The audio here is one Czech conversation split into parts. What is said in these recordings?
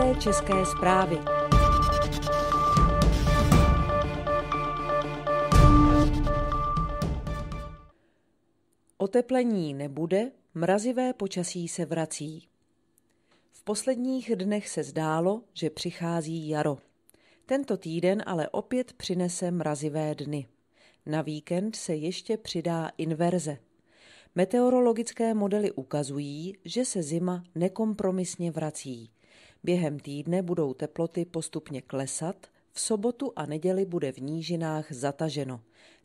Důležité české zprávy. Oteplení nebude, mrazivé počasí se vrací. V posledních dnech se zdálo, že přichází jaro. Tento týden ale opět přinese mrazivé dny. Na víkend se ještě přidá inverze. Meteorologické modely ukazují, že se zima nekompromisně vrací. Během týdne budou teploty postupně klesat, v sobotu a neděli bude v nížinách zataženo.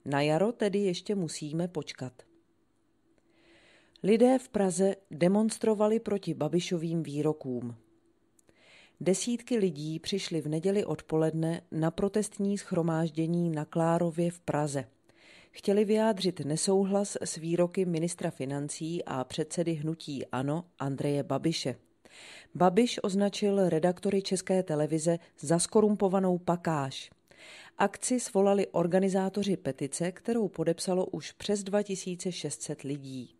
Na jaro tedy ještě musíme počkat. Lidé v Praze demonstrovali proti Babišovým výrokům. Desítky lidí přišli v neděli odpoledne na protestní shromáždění na Klárově v Praze. Chtěli vyjádřit nesouhlas s výroky ministra financí a předsedy hnutí ANO Andreje Babiše. Babiš označil redaktory České televize za zkorumpovanou pakáž. Akci svolali organizátoři petice, kterou podepsalo už přes 2600 lidí.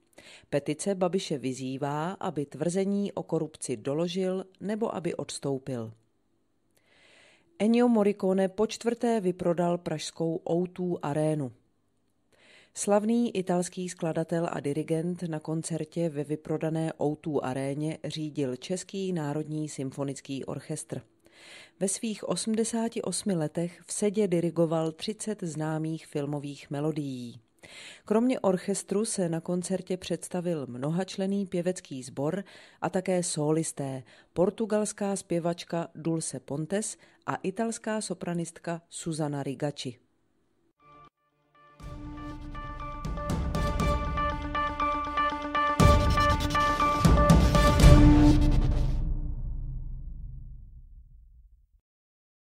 Petice Babiše vyzývá, aby tvrzení o korupci doložil nebo aby odstoupil. Ennio Morricone počtvrté vyprodal pražskou O2 arénu. Slavný italský skladatel a dirigent na koncertě ve vyprodané O2 aréně řídil Český národní symfonický orchestr. Ve svých 88 letech v sedě dirigoval 30 známých filmových melodií. Kromě orchestru se na koncertě představil mnohačlenný pěvecký sbor a také sólisté, portugalská zpěvačka Dulce Pontes a italská sopranistka Susana Rigacci.